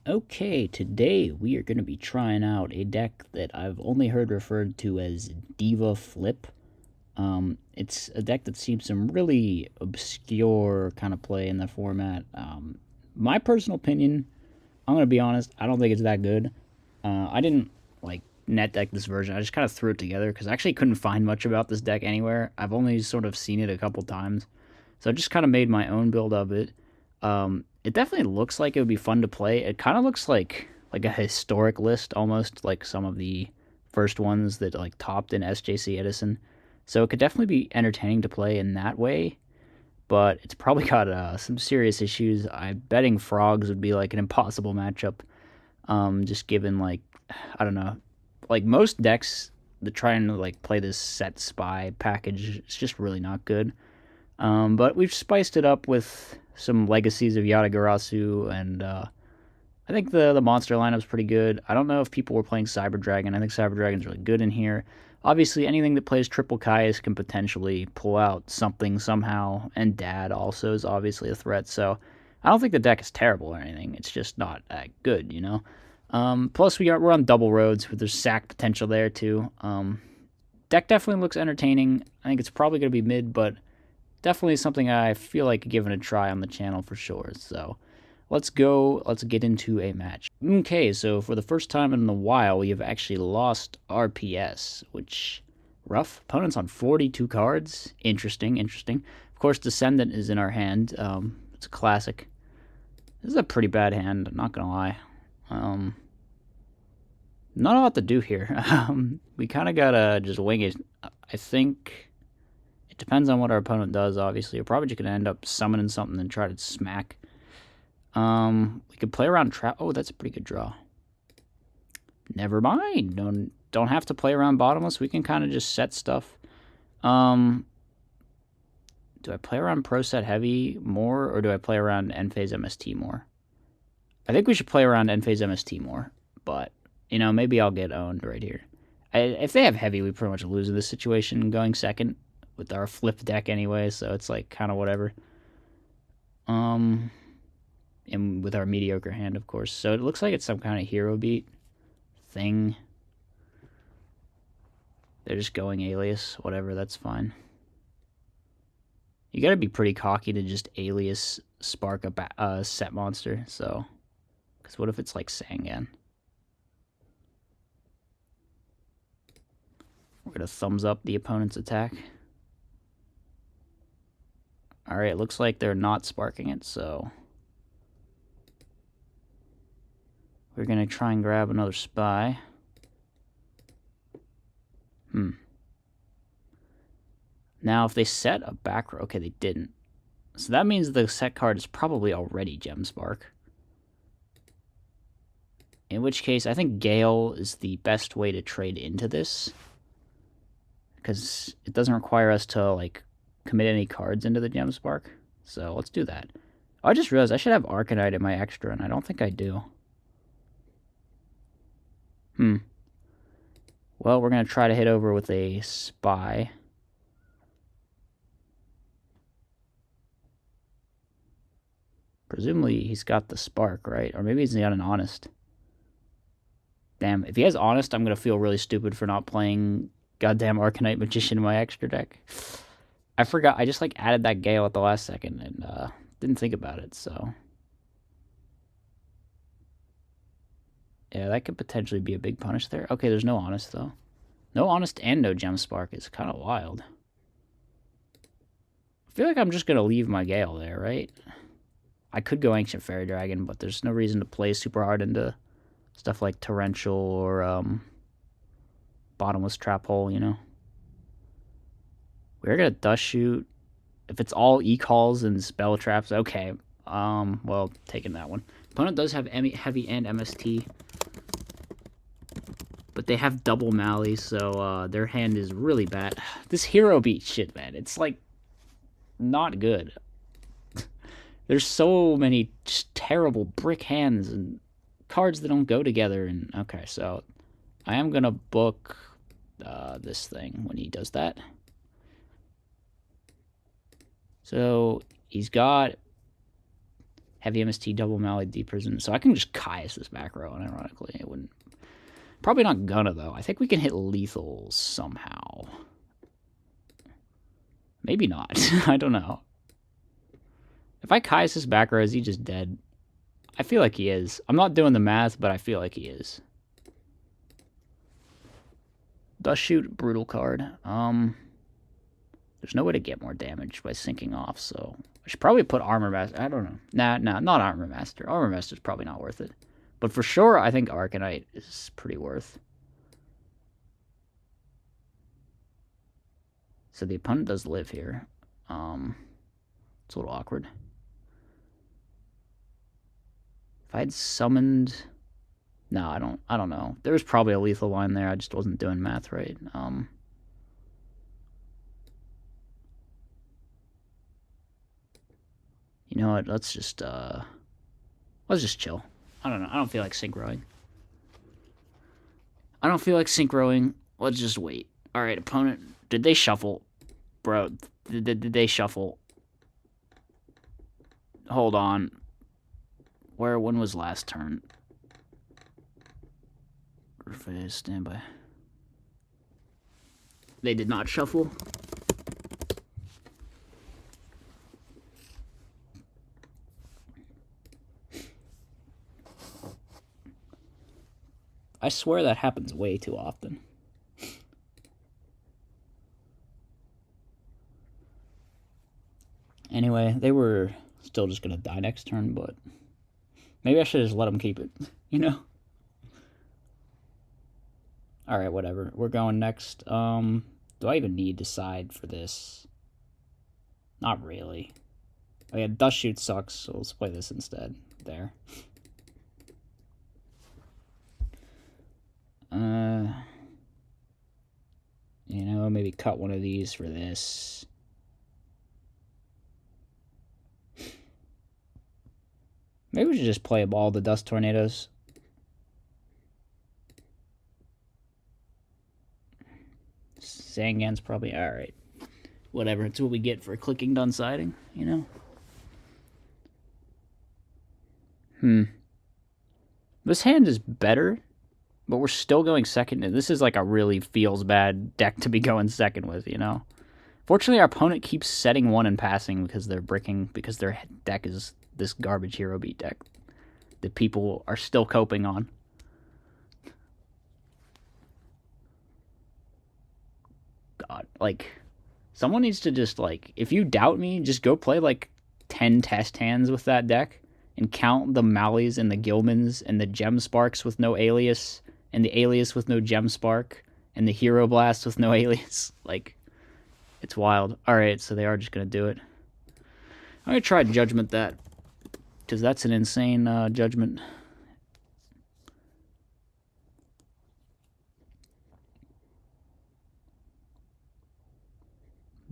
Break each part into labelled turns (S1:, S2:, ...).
S1: Okay, today we are going to be trying out a deck that I've only heard referred to as Diva Flip. It's a deck that seems some really obscure kind of play in the format. My personal opinion, I'm going to be honest, I don't think it's that good. I didn't like net deck this version. I just kind of threw it together because I actually couldn't find much about this deck anywhere. I've only sort of seen it a couple times. So I just kind of made my own build of it. It definitely looks like it would be fun to play. It kind of looks like a historic list, almost like some of the first ones that like topped in SJC Edison. So it could definitely be entertaining to play in that way. But it's probably got some serious issues. I'm betting frogs would be like an impossible matchup. Just given like I don't know, like most decks that trying to like play this set spy package, it's just really not good. But we've spiced it up with some legacies of Yatagarasu, and I think the monster lineup's pretty good. I don't know if people were playing Cyber Dragon. I think Cyber Dragon's really good in here. Obviously, anything that plays triple Caius can potentially pull out something somehow, and Dad also is obviously a threat. So I don't think the deck is terrible or anything. It's just not that good, you know. Plus, we're on double roads, but there's sack potential there too. Deck definitely looks entertaining. I think it's probably going to be mid, but definitely something I feel like giving a try on the channel for sure. So let's get into a match. Okay, so for the first time in a while, we have actually lost RPS, which rough. Opponent's on 42 cards. Interesting. Of course, Descendant is in our hand. It's a classic. This is a pretty bad hand, I'm not gonna lie. Not a lot to do here. We kind of gotta just wing it. I think it depends on what our opponent does, obviously. We're probably just going to end up summoning something and try to smack. We could play around trap. Oh, that's a pretty good draw. Never mind. Don't have to play around bottomless. We can kind of just set stuff. Do I play around Pro Set Heavy more, or do I play around End Phase MST more? I think we should play around End Phase MST more, but, you know, maybe I'll get owned right here. If they have Heavy, we pretty much lose in this situation going second with our flip deck anyway, so it's like kind of whatever. And with our mediocre hand, of course. So it looks like it's some kind of hero beat thing. They're just going alias, whatever, that's fine. You gotta be pretty cocky to just alias spark a set monster, so. Because what if it's like Sangan? We're gonna thumbs up the opponent's attack. Alright, it looks like they're not sparking it, so we're going to try and grab another spy. Now, if they set a back row... Okay, they didn't. So that means the set card is probably already Gemspark. In which case, I think Gale is the best way to trade into this. Because it doesn't require us to, like, commit any cards into the Gemspark. So let's do that. Oh, I just realized I should have Arcanite in my extra, and I don't think I do. Well, we're going to try to hit over with a spy. Presumably, he's got the spark, right? Or maybe he's got an honest. Damn, if he has honest, I'm going to feel really stupid for not playing goddamn Arcanite Magician in my extra deck. I forgot. I just, like, added that Gale at the last second and didn't think about it, so. Yeah, that could potentially be a big punish there. Okay, there's no honest, though. No honest and no Gemspark is kind of wild. I feel like I'm just going to leave my Gale there, right? I could go Ancient Fairy Dragon, but there's no reason to play super hard into stuff like Torrential or Bottomless Trap Hole, you know? We're going to Dust Shoot. If it's all E-Calls and Spell Traps, okay. Well, taking that one. Opponent does have Heavy and MST. But they have double Mally, so their hand is really bad. This hero beat shit, man. It's, like, not good. There's so many just terrible brick hands and cards that don't go together. And okay, so I am going to book this thing when he does that. So he's got Heavy MST, double Mally, deep prison. So I can just Caius this back row, and ironically, it wouldn't. Probably not gonna, though. I think we can hit lethal somehow. Maybe not. I don't know. If I Caius this back row, is he just dead? I feel like he is. I'm not doing the math, but I feel like he is. Dust Shoot, brutal card. There's no way to get more damage by sinking off, so I should probably put Armor Master. I don't know. Nah, not Armor Master. Armor Master's probably not worth it. But for sure, I think Arcanite is pretty worth. So the opponent does live here. It's a little awkward. If I had summoned... No, I don't know. There was probably a lethal line there. I just wasn't doing math right. You know what? Let's just chill. I don't know. I don't feel like synchroing. Let's just wait. All right, opponent. Did they shuffle? Bro, did they shuffle? Hold on. When was last turn? Standby. They did not shuffle. I swear that happens way too often. Anyway, they were still just gonna die next turn, but maybe I should just let them keep it, you know? Alright, whatever. We're going next. Do I even need to side for this? Not really. Oh yeah, Dust Shoot sucks, so let's play this instead. There. You know, maybe cut one of these for this. Maybe we should just play all the Dust Tornadoes. Zangan's probably alright. Whatever, it's what we get for clicking done siding, you know? This hand is better, but we're still going second. This is like a really feels bad deck to be going second with, you know? Fortunately, our opponent keeps setting one and passing because they're bricking, because their deck is this garbage hero beat deck that people are still coping on. God, like, someone needs to just, like, if you doubt me, just go play, like, 10 test hands with that deck and count the Mallies and the Gilmans and the Gem Sparks with no alias and the alias with no Gem Spark and the Hero Blast with no alias. Like, it's wild. Alright, so they are just going to do it. I'm going to try Judgment that, because that's an insane Judgment.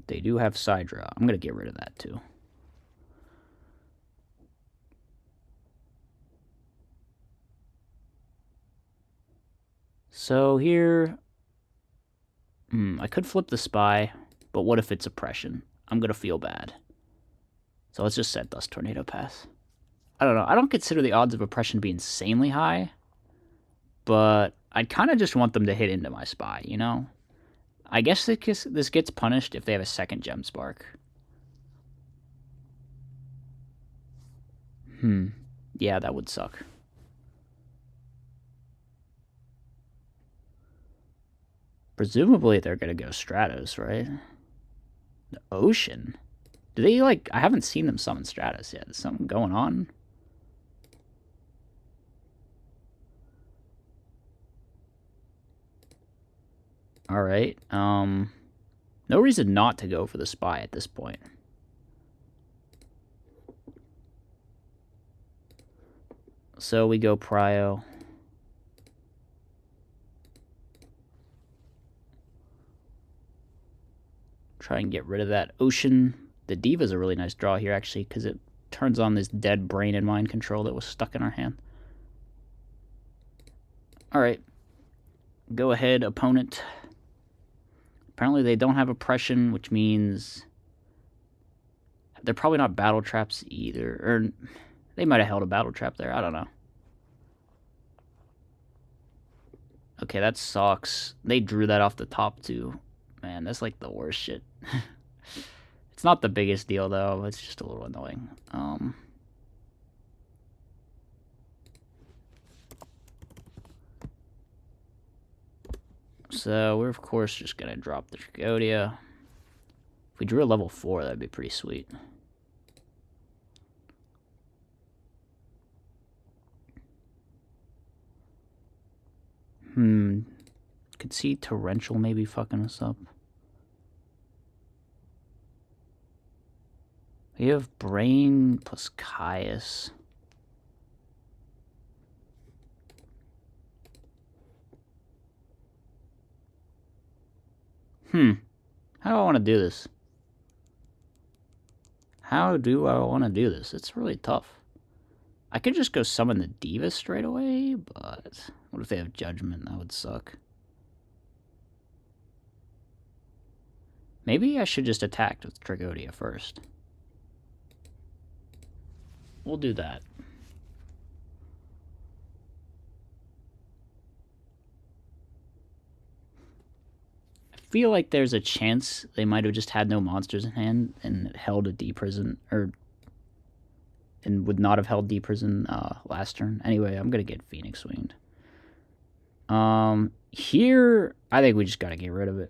S1: They do have side draw. I'm going to get rid of that too. So here, I could flip the Spy, but what if it's Oppression? I'm going to feel bad. So let's just set Dust Tornado pass. I don't know. I don't consider the odds of Oppression to be insanely high, but I kind of just want them to hit into my Spy, you know? I guess this gets punished if they have a second Gem Spark. Yeah, that would suck. Presumably they're going to go Stratos, right? The Ocean? Do they, like... I haven't seen them summon Stratos yet. Is something going on? Alright. No reason not to go for the Spy at this point. So we go Prio. Try and get rid of that Ocean. The Diva's a really nice draw here, actually, because it turns on this dead Brain and Mind Control that was stuck in our hand. Alright. Go ahead, opponent. Apparently they don't have Oppression, which means they're probably not Battle Traps either. Or They might have held a battle trap there. I don't know. Okay, that sucks. They drew that off the top, too. Man, that's like the worst shit. It's not the biggest deal, though. It's just a little annoying. So we're, of course, just going to drop the Tragodia. If we drew a level 4, that'd be pretty sweet. Could see Torrential maybe fucking us up. We have Brain plus Caius. How do I want to do this? How do I want to do this? It's really tough. I could just go summon the Diva straight away, but what if they have Judgment? That would suck. Maybe I should just attack with Tragodia first. We'll do that. I feel like there's a chance they might have just had no monsters in hand and held a D-Prison, and would not have held D-Prison last turn. Anyway, I'm going to get Phoenix Winged. Here, I think we just got to get rid of it.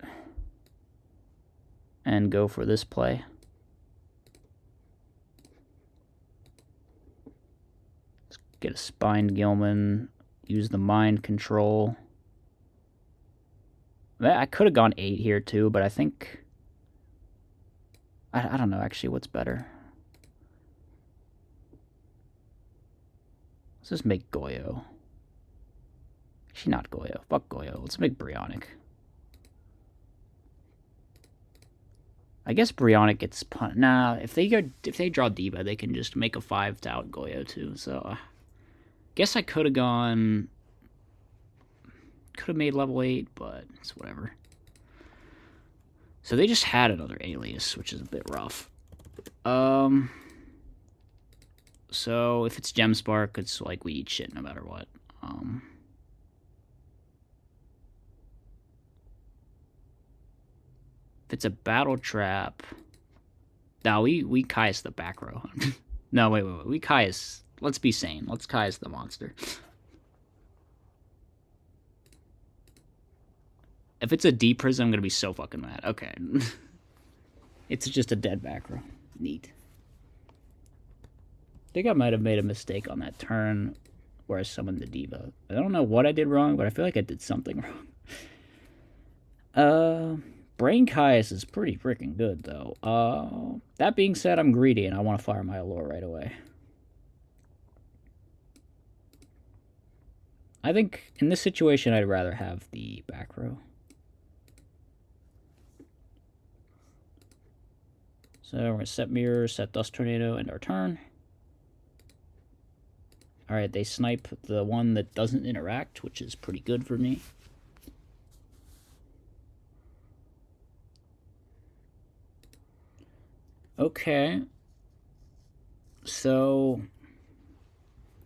S1: And go for this play. Let's get a Spined Gilman. Use the Mind Control. I could have gone 8 here too, but I think... I don't know actually what's better. Let's just make Goyo. Actually not Goyo. Fuck Goyo. Let's make Brionic. I guess Brionic gets punished. Nah, if they draw Diva, they can just make a 5 to out Goyo too. So, guess I could have gone. Could have made level 8, but it's whatever. So they just had another Alias, which is a bit rough. So if it's Gemspark, it's like we eat shit no matter what. If it's a battle trap, no, we Caius the back row. No, wait, we Caius. Let's be sane. Let's Caius the monster. If it's a D-Prism, I'm gonna be so fucking mad. Okay. It's just a dead back row. Neat. I think I might have made a mistake on that turn where I summoned the Diva. I don't know what I did wrong, but I feel like I did something wrong. Brain Caius is pretty freaking good, though. That being said, I'm greedy, and I want to fire my Allure right away. I think, in this situation, I'd rather have the back row. So, we're going to set Mirror, set Dust Tornado, end our turn. Alright, they snipe the one that doesn't interact, which is pretty good for me. Okay. So,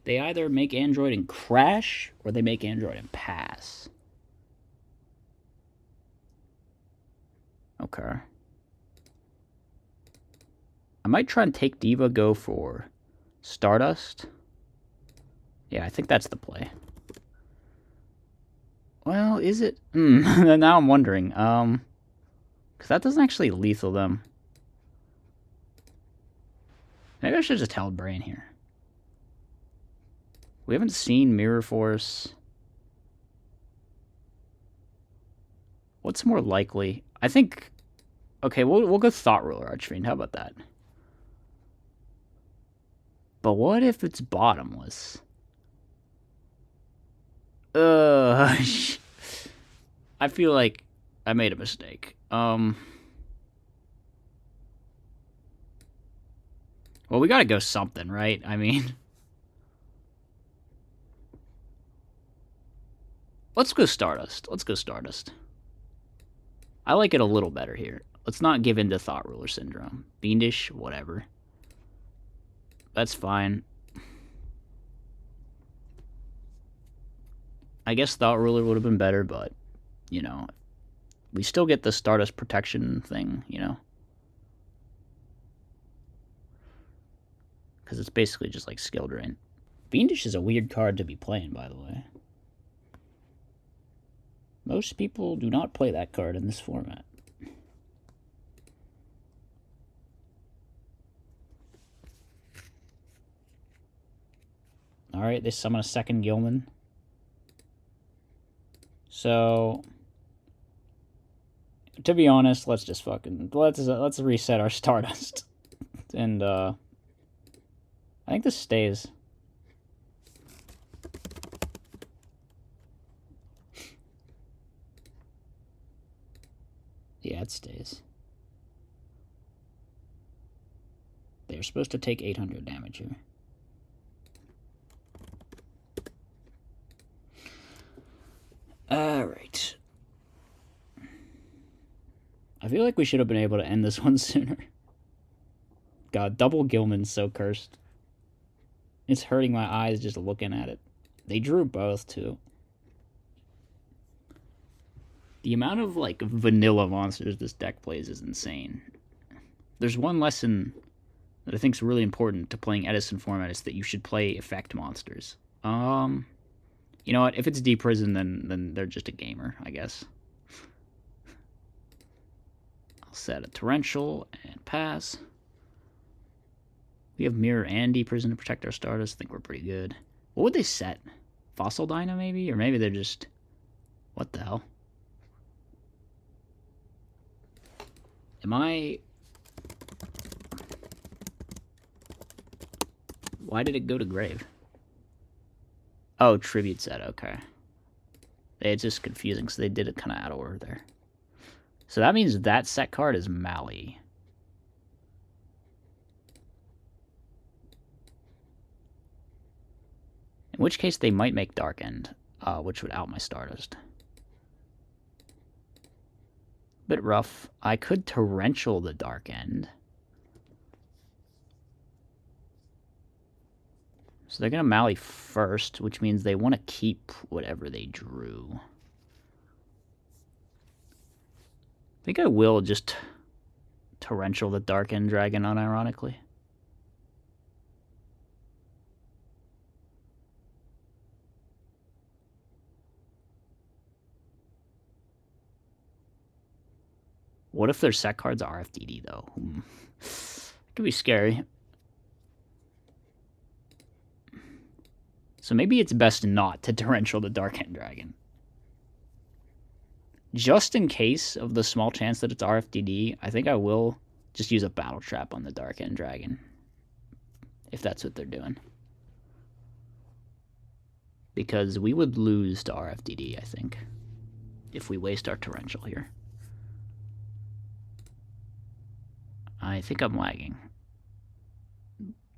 S1: they either make Android and crash, or they make Android and pass. Okay. I might try and take Diva, go for Stardust. Yeah, I think that's the play. Well, is it? Now I'm wondering. Because that doesn't actually lethal them. Maybe I should just held Brain here. We haven't seen Mirror Force. What's more likely? I think... Okay, we'll go Thought Ruler Archfiend. How about that? But what if it's bottomless? I feel like I made a mistake. Well, we gotta go something, right? I mean... Let's go Stardust. Let's go Stardust. I like it a little better here. Let's not give in to Thought Ruler Syndrome. Fiendish, whatever. That's fine. I guess Thought Ruler would have been better, but, you know, we still get the Stardust protection thing, you know? Because it's basically just like skill drain. Fiendish is a weird card to be playing, by the way. Most people do not play that card in this format. Alright, they summon a second Gilman. So, to be honest, let's just fucking let's reset our Stardust. And I think this stays. Yeah, it stays. They're supposed to take 800 damage here. Alright. I feel like we should have been able to end this one sooner. God, double Gilman's so cursed. It's hurting my eyes just looking at it. They drew both, too. The amount of, like, vanilla monsters this deck plays is insane. There's one lesson that I think is really important to playing Edison format is that you should play effect monsters. You know what? If it's Deep Prison, then they're just a gamer, I guess. I'll set a Torrential and pass. We have Mirror and Deep Prison to protect our Stardust. I think we're pretty good. What would they set? Fossil Dyna, maybe? Or maybe they're just... What the hell? Am I... Why did it go to grave? Oh, tribute set, okay. It's just confusing, so they did it kind of out of order there. So that means that set card is Mali. In which case they might make Dark End, which would out my Stardust. Bit rough. I could Torrential the Dark End. So they're going to Mali first, which means they want to keep whatever they drew. I think I will just Torrential the Dark End Dragon, unironically. What if their set cards are RFDD, though? It could be scary. So maybe it's best not to Torrential the Dark End Dragon. Just in case of the small chance that it's RFDD, I think I will just use a Battle Trap on the Dark End Dragon. If that's what they're doing. Because we would lose to RFDD, I think. If we waste our Torrential here. I think I'm lagging.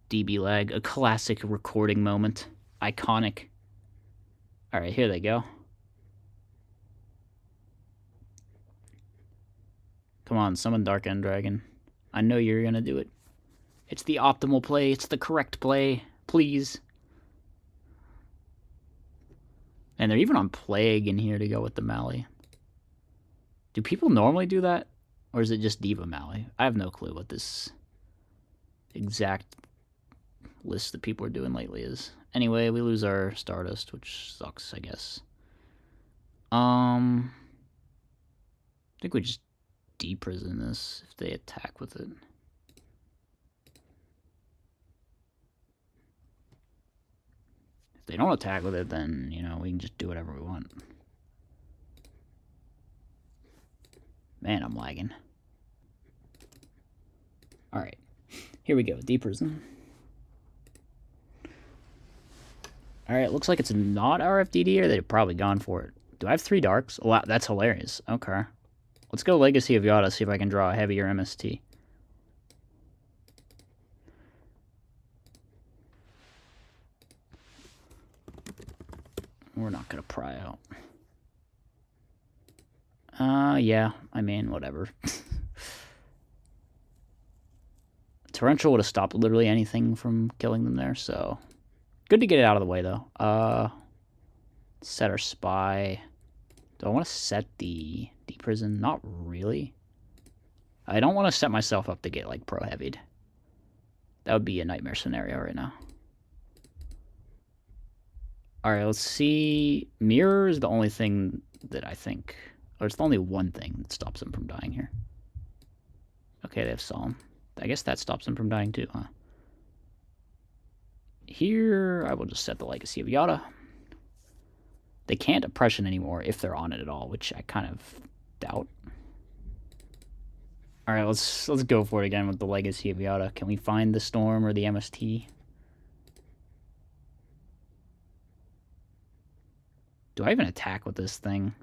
S1: DB lag, a classic recording moment. Iconic. Alright, here they go. Come on, summon Dark End Dragon. I know you're gonna do it. It's the optimal play. It's the correct play. Please. And they're even on Plague in here to go with the Mali. Do people normally do that? Or is it just Diva Mali? I have no clue what this exact list that people are doing lately is. Anyway, we lose our Stardust, which sucks, I guess. I think we just deprison this if they attack with it. If they don't attack with it, then, you know, we can just do whatever we want. Man, I'm lagging. Alright. Here we go. Deprison. Alright, looks like it's not RFDD, or they've probably gone for it. Do I have 3 darks? Oh, wow, that's hilarious. Okay. Let's go Legacy of Yada, see if I can draw a heavier MST. We're not going to pry out. Yeah, I mean, whatever. Torrential would have stopped literally anything from killing them there, so... Good to get it out of the way, though. Set our spy. Do I want to set the prison? Not really. I don't want to set myself up to get, like, pro-heavied. That would be a nightmare scenario right now. Alright, let's see. Mirror is the only thing that I think... Or it's the only one thing that stops them from dying here. Okay, they have Psalm. I guess that stops them from dying too, huh? Here, I will just set the Legacy of Yada. They can't Oppression anymore if they're on it at all, which I kind of doubt. Alright, let's go for it again with the Legacy of Yada. Can we find the Storm or the MST? Do I even attack with this thing?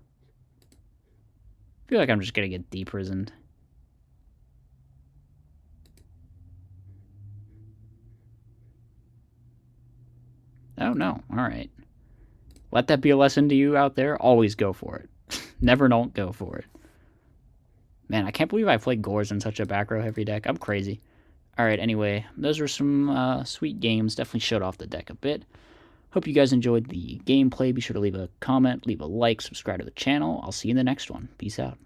S1: I feel like I'm just gonna get deprisoned. Oh no, alright. Let that be a lesson to you out there. Always go for it. Never don't go for it. Man, I can't believe I played Gores in such a back row heavy deck. I'm crazy. Alright, anyway, those were some sweet games. Definitely showed off the deck a bit. Hope you guys enjoyed the gameplay. Be sure to leave a comment, leave a like, subscribe to the channel. I'll see you in the next one. Peace out.